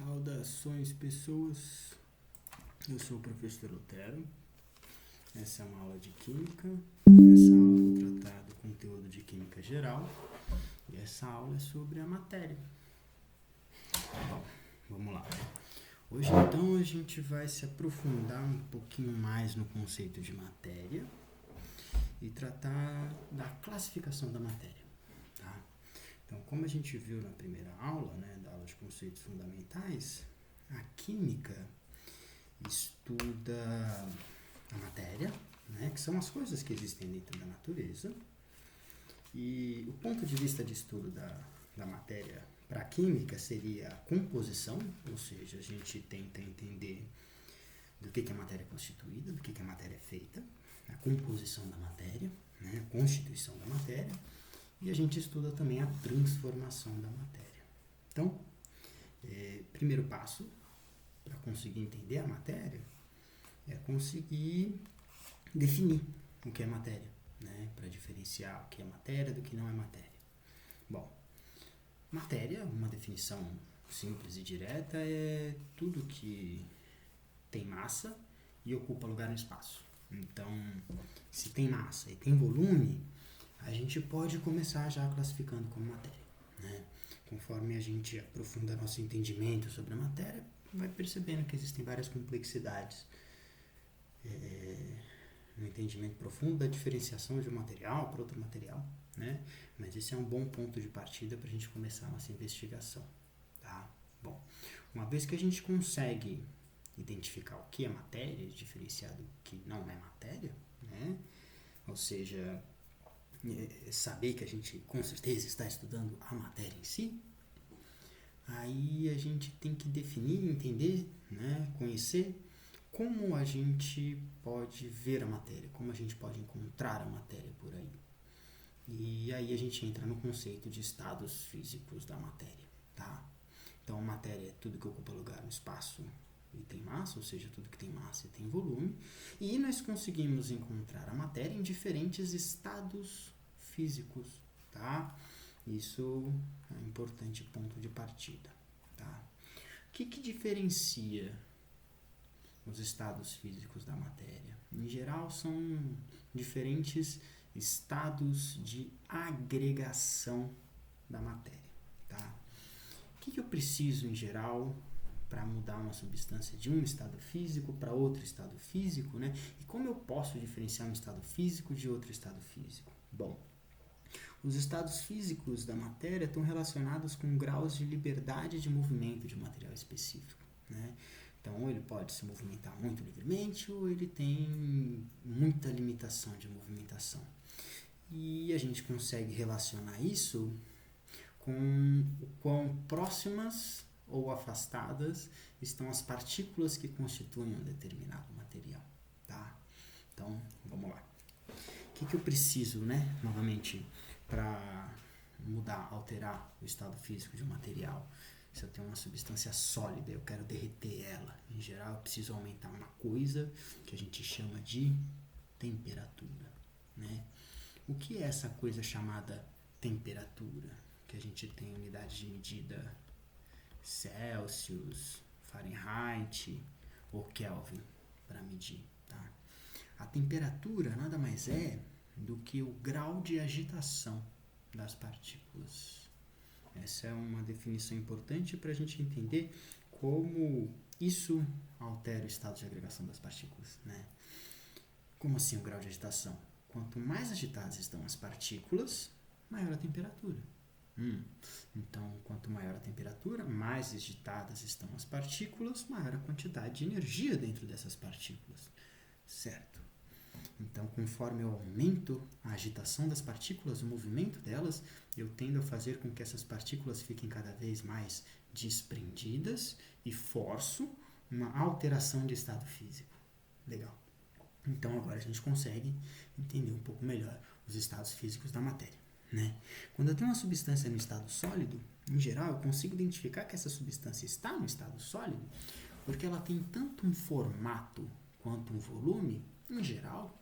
Saudações, pessoas. Eu sou o professor Lutero. Essa é uma aula de Química. Nessa aula eu vou tratar do conteúdo de Química Geral. E essa aula é sobre a matéria. Bom, vamos lá. Hoje, então, a gente vai se aprofundar um pouquinho mais no conceito de matéria e tratar da classificação da matéria. Tá? Então, como a gente viu na primeira aula, da aula de conceitos fundamentais, a química estuda a matéria, que são as coisas que existem dentro da natureza. E o ponto de vista de estudo da matéria para a química seria a composição, ou seja, a gente tenta entender do que a matéria é constituída, do que a matéria é feita, a composição da matéria, a constituição da matéria, e a gente estuda também a transformação da matéria. Então, primeiro passo para conseguir entender a matéria é conseguir definir o que é matéria, para diferenciar o que é matéria do que não é matéria. Bom, matéria, uma definição simples e direta, é tudo que tem massa e ocupa lugar no espaço. Então, se tem massa e tem volume, a gente pode começar já classificando como matéria. Conforme a gente aprofunda nosso entendimento sobre a matéria, vai percebendo que existem várias complexidades no entendimento profundo da diferenciação de um material para outro material, Mas esse é um bom ponto de partida para a gente começar a nossa investigação, tá? Bom, uma vez que a gente consegue identificar o que é matéria e diferenciar do que não é matéria, Ou seja, saber que a gente com certeza está estudando a matéria em si, aí a gente tem que definir, entender, conhecer como a gente pode ver a matéria, como a gente pode encontrar a matéria por aí. E aí a gente entra no conceito de estados físicos da matéria, tá? Então a matéria é tudo que ocupa lugar no espaço e tem massa, ou seja, tudo que tem massa e tem volume, e nós conseguimos encontrar a matéria em diferentes estados físicos, tá? Isso é um importante ponto de partida, tá? O que diferencia os estados físicos da matéria? Em geral, são diferentes estados de agregação da matéria, tá? O que eu preciso, em geral, para mudar uma substância de um estado físico para outro estado físico, E como eu posso diferenciar um estado físico de outro estado físico? Bom, os estados físicos da matéria estão relacionados com graus de liberdade de movimento de um material específico, Então, ele pode se movimentar muito livremente ou ele tem muita limitação de movimentação. E a gente consegue relacionar isso com o quão próximas ou afastadas estão as partículas que constituem um determinado material, tá? Então, vamos lá. O que eu preciso, novamente, para mudar, alterar o estado físico de um material? Se eu tenho uma substância sólida, eu quero derreter ela. Em geral, eu preciso aumentar uma coisa que a gente chama de temperatura, O que é essa coisa chamada temperatura? Que a gente tem unidade de medida Celsius, Fahrenheit ou Kelvin para medir, tá? A temperatura nada mais é do que o grau de agitação das partículas. Essa é uma definição importante para a gente entender como isso altera o estado de agregação das partículas, Como assim o grau de agitação? Quanto mais agitadas estão as partículas, maior a temperatura. Então, quanto maior a temperatura, mais agitadas estão as partículas, maior a quantidade de energia dentro dessas partículas, certo? Então, conforme eu aumento a agitação das partículas, o movimento delas, eu tendo a fazer com que essas partículas fiquem cada vez mais desprendidas e forço uma alteração de estado físico. Legal. Então, agora a gente consegue entender um pouco melhor os estados físicos da matéria, Quando eu tenho uma substância no estado sólido, em geral, eu consigo identificar que essa substância está no estado sólido porque ela tem tanto um formato quanto um volume, em geral,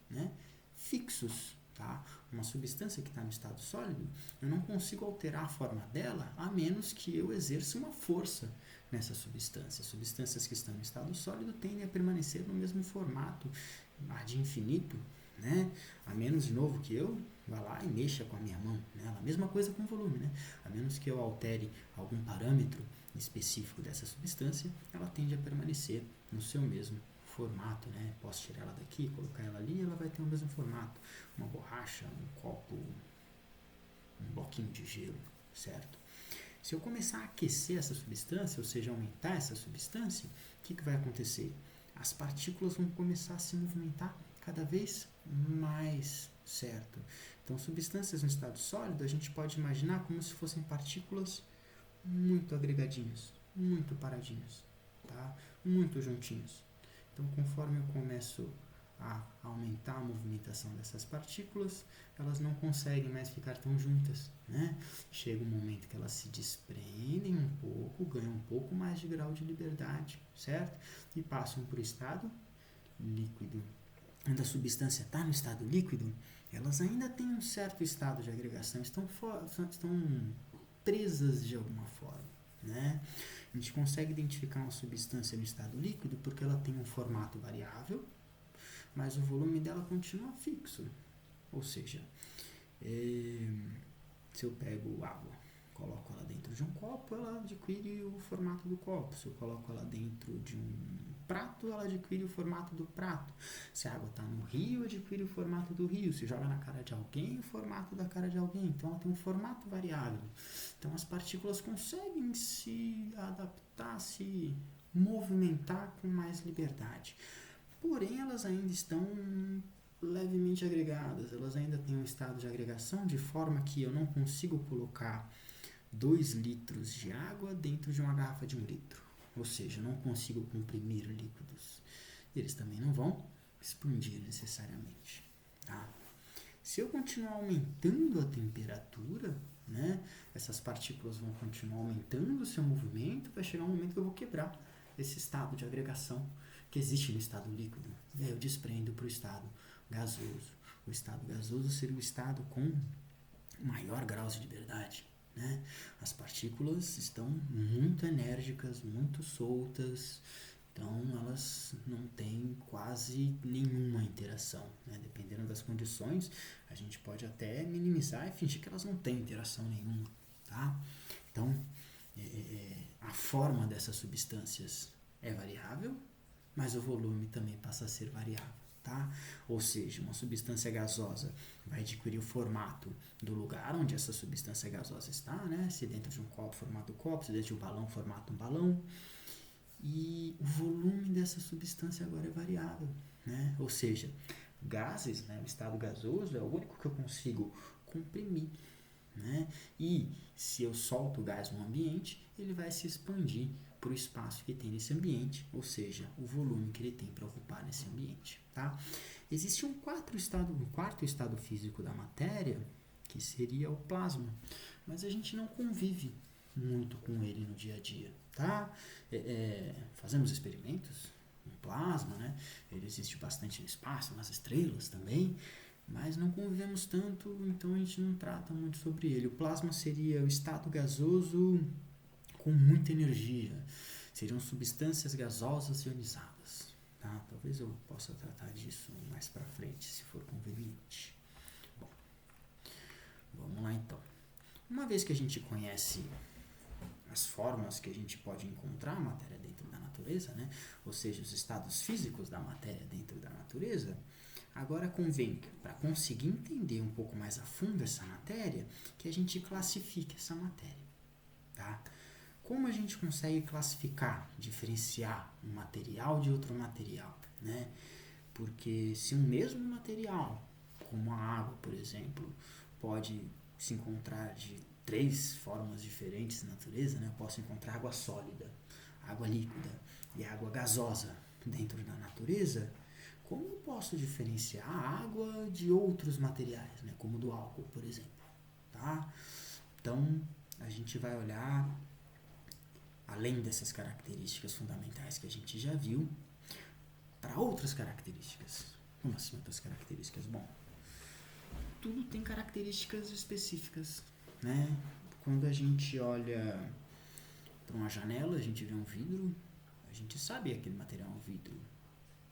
fixos, Tá? Uma substância que está no estado sólido, eu não consigo alterar a forma dela a menos que eu exerça uma força nessa substância. Substâncias que estão no estado sólido tendem a permanecer no mesmo formato ad infinito, né? A menos, de novo, que eu vá lá e mexa com a minha mão. Né? A mesma coisa com o volume. Né? A menos que eu altere algum parâmetro específico dessa substância, ela tende a permanecer no seu mesmo formato, né? Posso tirar ela daqui, colocar ela ali, ela vai ter o mesmo formato. Uma borracha, um copo, um bloquinho de gelo, certo? Se eu começar a aquecer essa substância, ou seja, aumentar essa substância, o que vai acontecer? As partículas vão começar a se movimentar cada vez mais, certo? Então, substâncias no estado sólido, a gente pode imaginar como se fossem partículas muito agregadinhas, muito paradinhas, tá? Muito juntinhos. Então, conforme eu começo a aumentar a movimentação dessas partículas, elas não conseguem mais ficar tão juntas, né? Chega um momento que elas se desprendem um pouco, ganham um pouco mais de grau de liberdade, certo? E passam para o estado líquido. Quando a substância está no estado líquido, elas ainda têm um certo estado de agregação, estão presas de alguma forma, né? A gente consegue identificar uma substância no estado líquido porque ela tem um formato variável, mas o volume dela continua fixo. Ou seja, se eu pego água, coloco ela dentro de um copo, ela adquire o formato do copo. Se eu coloco ela dentro de um prato, ela adquire o formato do prato. Se a água está no rio, adquire o formato do rio. Se joga na cara de alguém, o formato da cara de alguém. Então ela tem um formato variável. Então as partículas conseguem se adaptar, se movimentar com mais liberdade. Porém, elas ainda estão levemente agregadas. Elas ainda têm um estado de agregação de forma que eu não consigo colocar 2 litros de água dentro de uma garrafa de 1 litro. Ou seja, eu não consigo comprimir líquidos. Eles também não vão expandir necessariamente. Tá? Se eu continuar aumentando a temperatura, né, essas partículas vão continuar aumentando o seu movimento, vai chegar um momento que eu vou quebrar esse estado de agregação que existe no estado líquido. E aí eu desprendo para o estado gasoso. O estado gasoso seria o estado com maior grau de liberdade. Né? As partículas estão muito enérgicas, muito soltas, então elas não têm quase nenhuma interação. Né? Dependendo das condições, a gente pode até minimizar e fingir que elas não têm interação nenhuma. Tá? Então, a forma dessas substâncias é variável, mas o volume também passa a ser variável. Tá? Ou seja, uma substância gasosa vai adquirir o formato do lugar onde essa substância gasosa está, né? Se dentro de um copo, formato copo, se dentro de um balão, formato um balão. E o volume dessa substância agora é variável, né? Ou seja, gases, né? O estado gasoso é o único que eu consigo comprimir, né? E se eu solto o gás no ambiente, ele vai se expandir para o espaço que tem nesse ambiente, ou seja, o volume que ele tem para ocupar nesse ambiente. Tá? Existe um quarto estado físico da matéria, que seria o plasma, mas a gente não convive muito com ele no dia a dia. Tá? Fazemos experimentos com plasma, né? Ele existe bastante no espaço, nas estrelas também, mas não convivemos tanto, então a gente não trata muito sobre ele. O plasma seria o estado gasoso com muita energia. Seriam substâncias gasosas ionizadas. Tá? Talvez eu possa tratar disso mais para frente, se for conveniente. Bom, vamos lá então. Uma vez que a gente conhece as formas que a gente pode encontrar a matéria dentro da natureza, né? Ou seja, os estados físicos da matéria dentro da natureza, agora convém, para conseguir entender um pouco mais a fundo essa matéria, que a gente classifique essa matéria. Tá? Como a gente consegue classificar, diferenciar um material de outro material, né? Porque se um mesmo material, como a água, por exemplo, pode se encontrar de 3 formas diferentes na natureza, né? Eu posso encontrar água sólida, água líquida e água gasosa dentro da natureza. Como eu posso diferenciar a água de outros materiais, né? Como do álcool, por exemplo, tá? Então, a gente vai olhar, além dessas características fundamentais que a gente já viu, para outras características. Como assim outras características? Bom, tudo tem características específicas, né? Quando a gente olha para uma janela, a gente vê um vidro, a gente sabe que aquele material é um vidro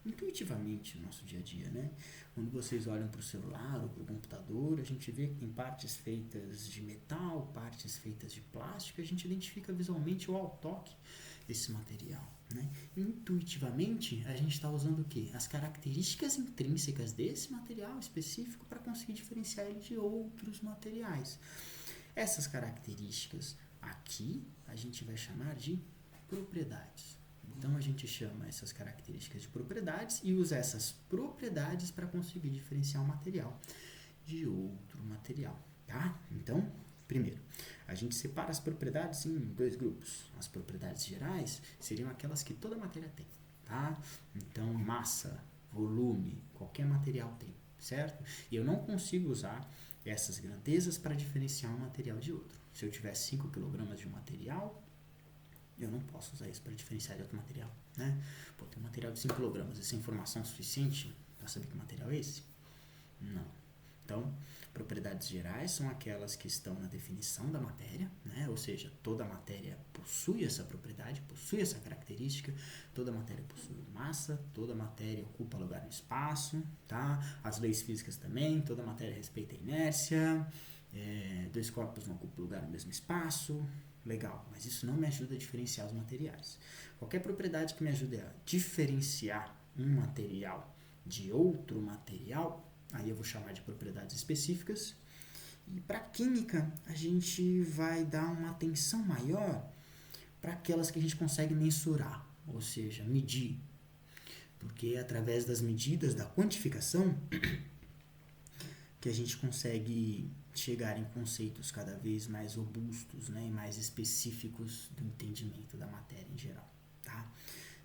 intuitivamente no nosso dia a dia, né? Quando vocês olham para o celular ou para o computador, a gente vê que tem partes feitas de metal, partes feitas de plástico, a gente identifica visualmente ou ao toque esse material, né? Intuitivamente, a gente está usando o quê? As características intrínsecas desse material específico para conseguir diferenciar ele de outros materiais. Essas características aqui a gente vai chamar de propriedades. Então a gente chama essas características de propriedades e usa essas propriedades para conseguir diferenciar um material de outro material, tá? Então, primeiro, a gente separa as propriedades em dois grupos. As propriedades gerais seriam aquelas que toda matéria tem, tá? Então, massa, volume, qualquer material tem, certo? E eu não consigo usar essas grandezas para diferenciar um material de outro. Se eu tiver 5 kg de um material, eu não posso usar isso para diferenciar de outro material, né? Pô, tem um material de 5 kg, essa informação é suficiente para saber que material é esse? Não. Então, propriedades gerais são aquelas que estão na definição da matéria, né? Ou seja, toda matéria possui essa propriedade, possui essa característica, toda matéria possui massa, toda matéria ocupa lugar no espaço, tá? As leis físicas também, toda matéria respeita a inércia, dois corpos não ocupam lugar no mesmo espaço. Legal, mas isso não me ajuda a diferenciar os materiais. Qualquer propriedade que me ajude a diferenciar um material de outro material, aí eu vou chamar de propriedades específicas. E para química, a gente vai dar uma atenção maior para aquelas que a gente consegue mensurar, ou seja, medir. Porque é através das medidas, da quantificação, que a gente consegue chegar em conceitos cada vez mais robustos, né, e mais específicos do entendimento da matéria em geral, tá?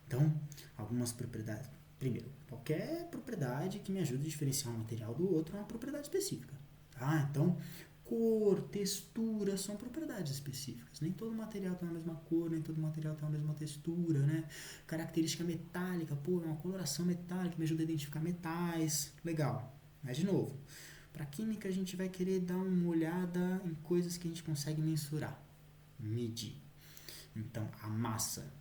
Então, algumas propriedades. Primeiro, qualquer propriedade que me ajude a diferenciar um material do outro é uma propriedade específica, tá? Então, cor, textura são propriedades específicas. Nem todo material tem a mesma cor, nem todo material tem a mesma textura, né? Característica metálica, pô, uma coloração metálica me ajuda a identificar metais, legal. Mas, de novo, para química a gente vai querer dar uma olhada em coisas que a gente consegue mensurar, medir. Então, a massa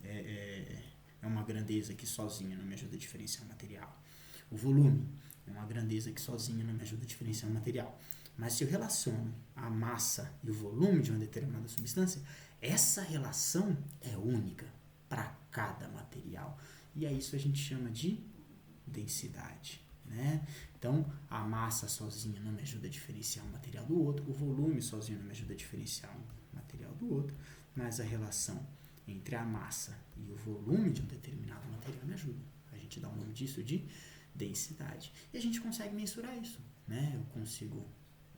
é uma grandeza que sozinha não me ajuda a diferenciar o material. O volume é uma grandeza que sozinha não me ajuda a diferenciar o material. Mas se eu relaciono a massa e o volume de uma determinada substância, essa relação é única para cada material. E a isso a gente chama de densidade, né? Então, a massa sozinha não me ajuda a diferenciar um material do outro, o volume sozinho não me ajuda a diferenciar um material do outro, mas a relação entre a massa e o volume de um determinado material me ajuda. A gente dá o nome disso de densidade. E a gente consegue mensurar isso, né? Eu consigo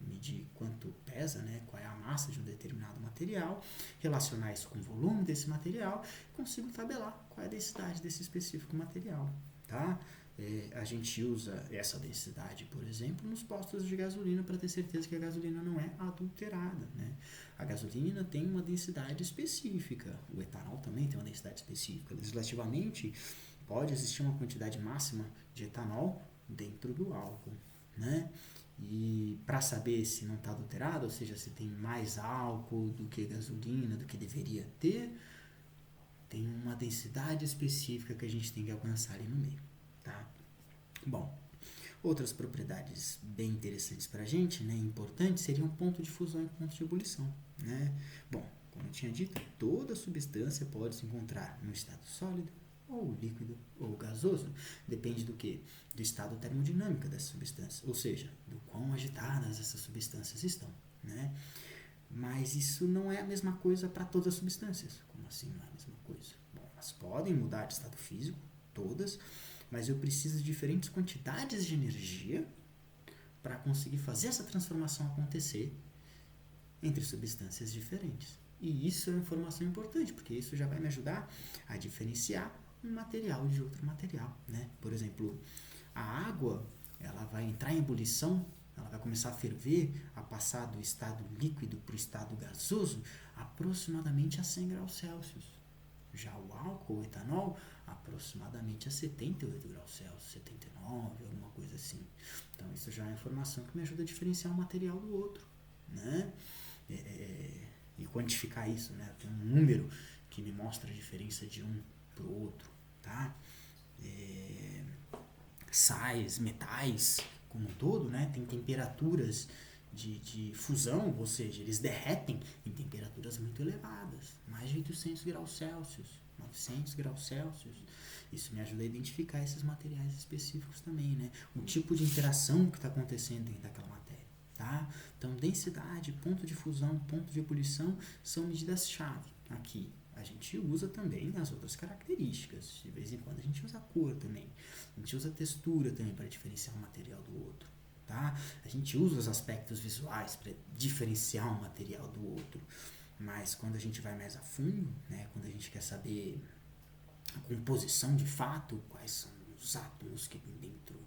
medir quanto pesa, né? Qual é a massa de um determinado material, relacionar isso com o volume desse material, consigo tabelar qual é a densidade desse específico material, tá? A gente usa essa densidade, por exemplo, nos postos de gasolina para ter certeza que a gasolina não é adulterada, né? A gasolina tem uma densidade específica, o etanol também tem uma densidade específica. Legislativamente, pode existir uma quantidade máxima de etanol dentro do álcool, né? E para saber se não está adulterado, ou seja, se tem mais álcool do que gasolina, do que deveria ter, tem uma densidade específica que a gente tem que alcançar ali no meio, tá? Bom, outras propriedades bem interessantes para a gente, né, importantes, seriam ponto de fusão e ponto de ebulição, né? Bom, como eu tinha dito, toda substância pode se encontrar no estado sólido, ou líquido, ou gasoso. Depende do que? Do estado termodinâmico dessa substância, ou seja, do quão agitadas essas substâncias estão, né? Mas isso não é a mesma coisa para todas as substâncias. Como assim não é a mesma coisa? Bom, elas podem mudar de estado físico, todas, mas eu preciso de diferentes quantidades de energia para conseguir fazer essa transformação acontecer entre substâncias diferentes. E isso é uma informação importante, porque isso já vai me ajudar a diferenciar um material de outro material, né? Por exemplo, a água, ela vai entrar em ebulição, ela vai começar a ferver, a passar do estado líquido para o estado gasoso, aproximadamente a 100 graus Celsius. Já o álcool, o etanol, aproximadamente a 78 graus Celsius, 79, alguma coisa assim. Então isso já é informação que me ajuda a diferenciar um material do outro, né? E quantificar isso, né? Tem um número que me mostra a diferença de um para o outro, tá? Sais, metais, como um todo, né? Tem temperaturas de fusão, ou seja, eles derretem em temperaturas muito elevadas, mais de 800 graus Celsius, 900 graus Celsius. Isso me ajuda a identificar esses materiais específicos também, né? O tipo de interação que está acontecendo dentro daquela matéria, tá? Então, densidade, ponto de fusão, ponto de ebulição são medidas-chave aqui. A gente usa também as outras características. De vez em quando a gente usa a cor também. A gente usa a textura também para diferenciar um material do outro. Tá? A gente usa os aspectos visuais para diferenciar um material do outro. Mas quando a gente vai mais a fundo, né, quando a gente quer saber a composição de fato, quais são os átomos que tem dentro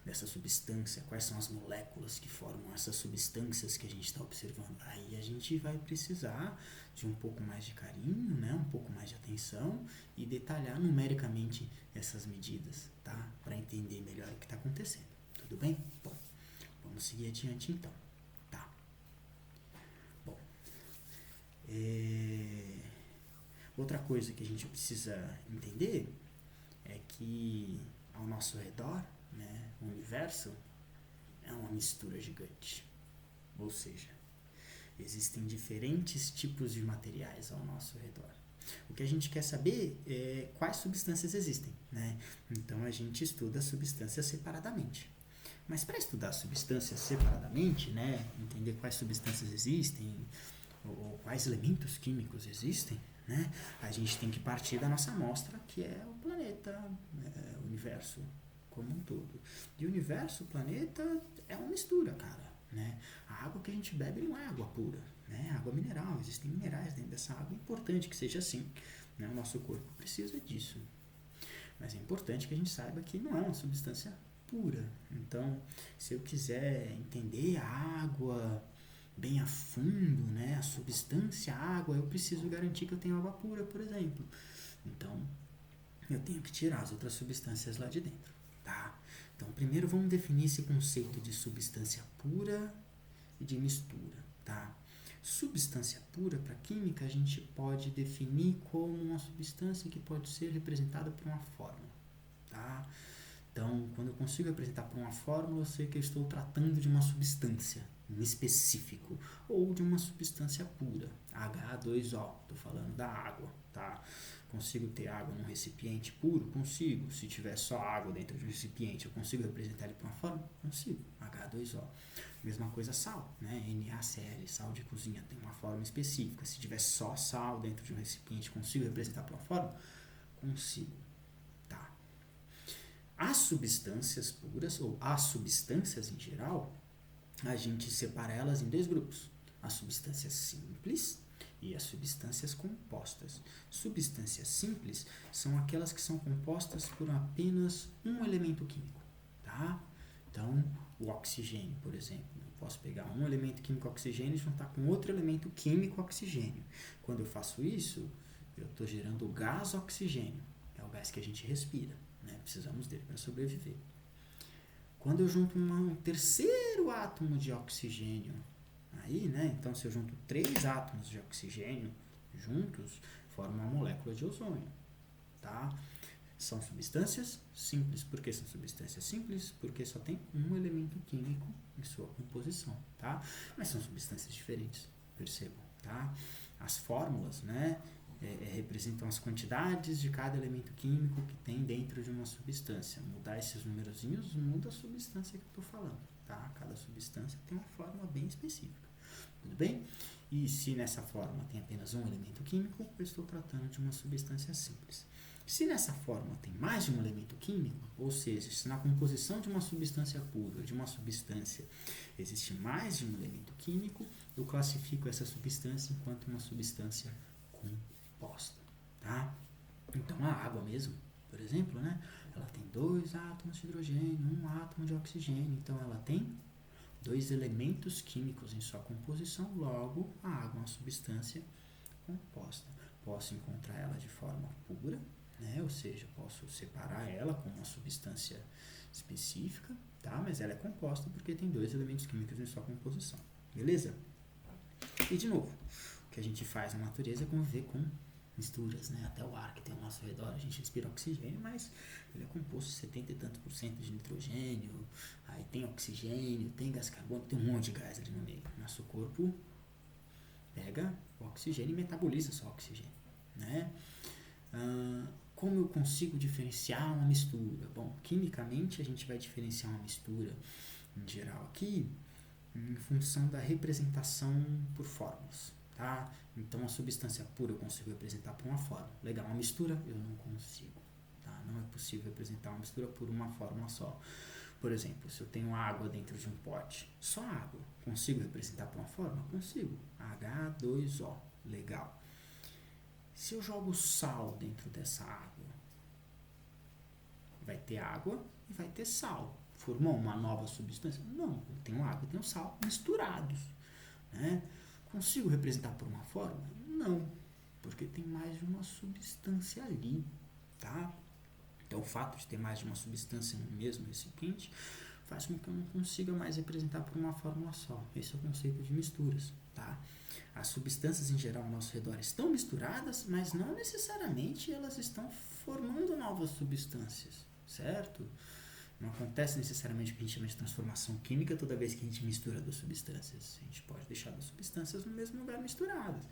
dessa substância, quais são as moléculas que formam essas substâncias que a gente está observando, aí a gente vai precisar de um pouco mais de carinho, né, um pouco mais de atenção e detalhar numericamente essas medidas, tá, para entender melhor o que está acontecendo. Tudo bem? Bom, vamos seguir adiante então. Tá. Bom, outra coisa que a gente precisa entender é que ao nosso redor, né, o universo é uma mistura gigante. Ou seja, existem diferentes tipos de materiais ao nosso redor. O que a gente quer saber é quais substâncias existem, né? Então a gente estuda substâncias separadamente. Mas para estudar substâncias separadamente, né, entender quais substâncias existem ou quais elementos químicos existem, né, a gente tem que partir da nossa amostra, que é o planeta, o universo como um todo. E o universo, o planeta, é uma mistura, cara. Né? A água que a gente bebe não é água pura, né? É água mineral, existem minerais dentro dessa água, é importante que seja assim, né? O nosso corpo precisa disso, mas é importante que a gente saiba que não é uma substância pura. Então, se eu quiser entender a água bem a fundo, né? A substância água, eu preciso garantir que eu tenho água pura, por exemplo. Então, eu tenho que tirar as outras substâncias lá de dentro, tá? Então, primeiro vamos definir esse conceito de substância pura e de mistura, tá? Substância pura, para química, a gente pode definir como uma substância que pode ser representada por uma fórmula, tá? Então, quando eu consigo representar por uma fórmula, eu sei que eu estou tratando de uma substância em específico ou de uma substância pura, H2O, estou falando da água, tá? Consigo ter água num recipiente puro? Consigo. Se tiver só água dentro de um recipiente, eu consigo representar ele por uma fórmula? Consigo. H2O. Mesma coisa sal, né? NaCl, sal de cozinha, tem uma forma específica. Se tiver só sal dentro de um recipiente, consigo representar por uma fórmula? Consigo. Tá. As substâncias puras, ou as substâncias em geral, a gente separa elas em dois grupos. As substâncias simples e as substâncias compostas. Substâncias simples são aquelas que são compostas por apenas um elemento químico, tá? Então, o oxigênio, por exemplo, eu posso pegar um elemento químico oxigênio e juntar com outro elemento químico oxigênio. Quando eu faço isso, eu estou gerando o gás oxigênio, é o gás que a gente respira, né? Precisamos dele para sobreviver. Quando eu junto um terceiro átomo de oxigênio, aí, né? Então, se eu junto 3 átomos de oxigênio juntos, formam uma molécula de ozônio, tá? São substâncias simples. Por que são substâncias simples? Porque só tem um elemento químico em sua composição, tá? Mas são substâncias diferentes, percebam, tá? As fórmulas, né? Representam as quantidades de cada elemento químico que tem dentro de uma substância. Mudar esses numerozinhos muda a substância que eu estou falando, tá? Cada substância tem uma fórmula bem específica. Tudo bem? E se nessa fórmula tem apenas um elemento químico, eu estou tratando de uma substância simples. Se nessa fórmula tem mais de um elemento químico, ou seja, se na composição de uma substância pura, de uma substância, existe mais de um elemento químico, eu classifico essa substância enquanto uma substância composta, tá? Então a água mesmo, por exemplo, né? Ela tem 2 átomos de hidrogênio, 1 átomo de oxigênio, então ela tem 2 elementos químicos em sua composição, logo a água é uma substância composta. posso encontrar ela de forma pura, né? Ou seja, posso separar ela com uma substância específica, tá? Mas ela é composta porque tem 2 elementos químicos em sua composição, beleza? E de novo, o que a gente faz na natureza é conviver com misturas, né? Até o ar que tem ao nosso redor, a gente respira oxigênio, mas ele é composto de 70 e tanto por cento de nitrogênio, aí tem oxigênio, tem gás carbônico, tem um monte de gás ali no meio. Nosso corpo pega o oxigênio e metaboliza só o oxigênio, né? Como eu consigo diferenciar uma mistura? Bom, quimicamente a gente vai diferenciar uma mistura, em geral aqui, em função da representação por fórmulas, tá? Então, a substância pura eu consigo representar por uma fórmula. Legal, uma mistura eu não consigo, tá? Não é possível representar uma mistura por uma fórmula só. Por exemplo, se eu tenho água dentro de um pote, só água, consigo representar por uma fórmula? Consigo. H2O, legal. Se eu jogo sal dentro dessa água, vai ter água e vai ter sal. Formou uma nova substância? Não, eu tenho água e tenho sal misturados, né? Consigo representar por uma forma? Não, porque tem mais de uma substância ali, tá? Então, o fato de ter mais de uma substância no mesmo recipiente faz com que eu não consiga mais representar por uma fórmula só. Esse é o conceito de misturas, tá? As substâncias em geral ao nosso redor estão misturadas, mas não necessariamente elas estão formando novas substâncias, certo? Não acontece necessariamente o que a gente chama de transformação química toda vez que a gente mistura 2 substâncias. A gente pode deixar 2 substâncias no mesmo lugar misturadas.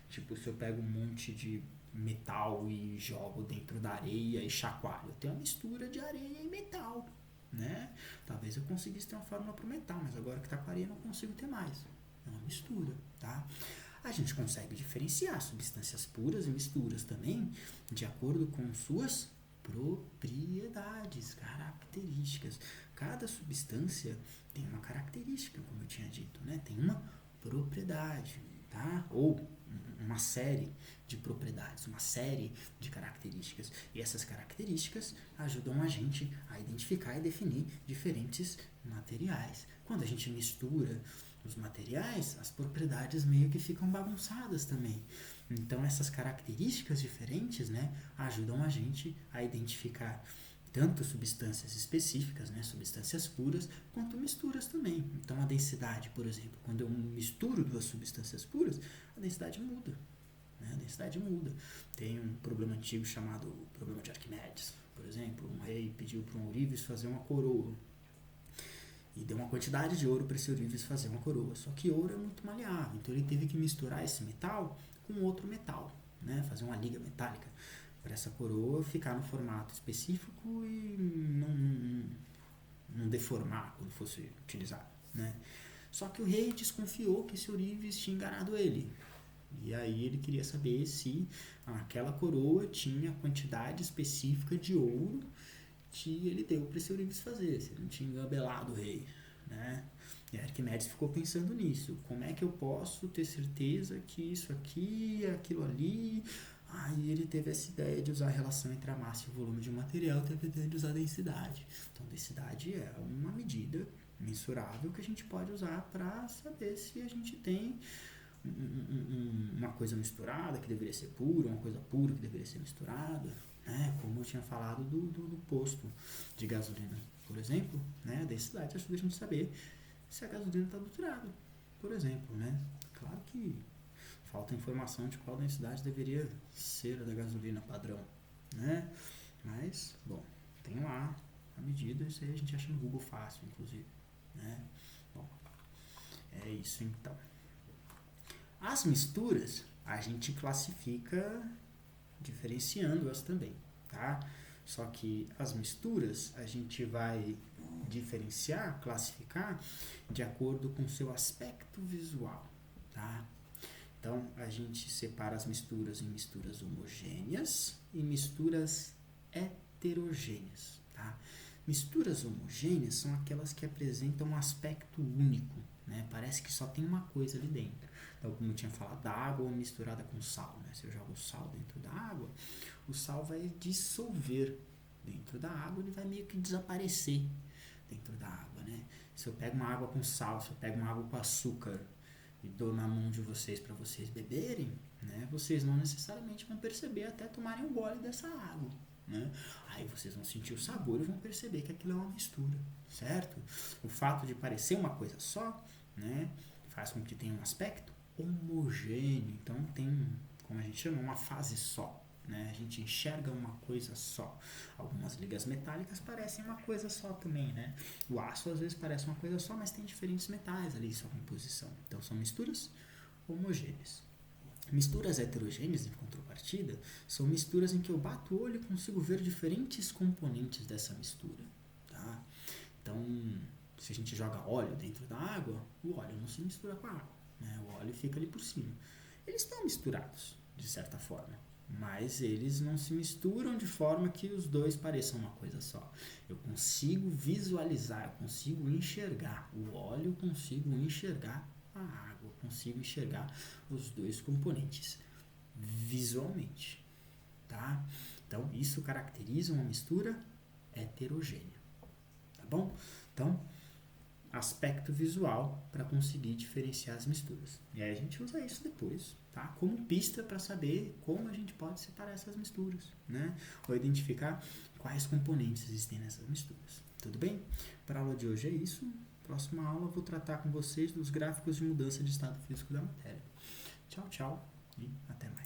Tipo, se eu pego um monte de metal e jogo dentro da areia e chacoalho, eu tenho uma mistura de areia e metal, né? Talvez eu conseguisse ter uma fórmula para o metal, mas agora que está com areia eu não consigo ter mais. É uma mistura, tá? A gente consegue diferenciar substâncias puras e misturas também de acordo com suas propriedades, características. Cada substância tem uma característica, como eu tinha dito, né? Tem uma propriedade, tá? Ou uma série de propriedades, uma série de características. E essas características ajudam a gente a identificar e definir diferentes materiais. Quando a gente mistura os materiais, as propriedades meio que ficam bagunçadas também. Então, essas características diferentes, né, ajudam a gente a identificar tanto substâncias específicas, né, substâncias puras, quanto misturas também. Então, a densidade, por exemplo, quando eu misturo 2 substâncias puras, a densidade muda. Né, a densidade muda. Tem um problema antigo chamado problema de Arquimedes. Por exemplo, um rei pediu para um ourives fazer uma coroa. E deu uma quantidade de ouro para esse ourives fazer uma coroa. Só que ouro é muito maleável, então ele teve que misturar esse metal com outro metal, né? Fazer uma liga metálica para essa coroa ficar no formato específico e não deformar quando fosse utilizado, né? Só que o rei desconfiou que esse ourives tinha enganado ele. E aí ele queria saber se aquela coroa tinha quantidade específica de ouro que ele deu para esse ourives fazer, se ele não tinha engabelado o rei, né? E Arquimedes ficou pensando nisso. Como é que eu posso ter certeza que isso aqui é aquilo ali? Aí ele teve essa ideia de usar a relação entre a massa e o volume de um material, teve a ideia de usar a densidade. Então, densidade é uma medida mensurável que a gente pode usar para saber se a gente tem uma coisa misturada que deveria ser pura, uma coisa pura que deveria ser misturada, né? Como eu tinha falado do posto de gasolina, por exemplo, né? A densidade ajuda a gente a saber se a gasolina está adulterada, por exemplo, né? Claro que falta informação de qual densidade deveria ser a da gasolina padrão, né? Mas, bom, tem lá a medida, isso aí a gente acha no Google fácil, inclusive, né? Bom, é isso então. As misturas a gente classifica diferenciando-as também, tá? Só que as misturas a gente vai diferenciar, classificar de acordo com seu aspecto visual, tá? Então, a gente separa as misturas em misturas homogêneas e misturas heterogêneas, tá? Misturas homogêneas são aquelas que apresentam um aspecto único, né? Parece que só tem uma coisa ali dentro. Então, como eu tinha falado, da água misturada com sal, né? Se eu jogo sal dentro da água, o sal vai dissolver dentro da água, ele vai meio que desaparecer dentro da água, né? Se eu pego uma água com sal, se eu pego uma água com açúcar e dou na mão de vocês para vocês beberem, né, vocês não necessariamente vão perceber até tomarem um gole dessa água, né? Aí vocês vão sentir o sabor e vão perceber que aquilo é uma mistura, certo? O fato de parecer uma coisa só, né, faz com que tenha um aspecto homogêneo. Então tem, como a gente chama, uma fase só, né? A gente enxerga uma coisa só. Algumas ligas metálicas parecem uma coisa só também, né? O aço às vezes parece uma coisa só, mas tem diferentes metais ali em sua composição. Então são misturas homogêneas. Misturas heterogêneas, em contrapartida, são misturas em que eu bato o olho e consigo ver diferentes componentes dessa mistura, tá? Então, se a gente joga óleo dentro da água, o óleo não se mistura com a água, né? O óleo fica ali por cima. Eles estão misturados, de certa forma, mas eles não se misturam de forma que os dois pareçam uma coisa só. Eu consigo visualizar, eu consigo enxergar o óleo, eu consigo enxergar a água, eu consigo enxergar os dois componentes visualmente, tá? Então, isso caracteriza uma mistura heterogênea, tá bom? Então, aspecto visual para conseguir diferenciar as misturas. E aí a gente usa isso depois, tá? Como pista para saber como a gente pode separar essas misturas, né? Ou identificar quais componentes existem nessas misturas. Tudo bem? Para a aula de hoje é isso. Próxima aula eu vou tratar com vocês dos gráficos de mudança de estado físico da matéria. Tchau, tchau e até mais.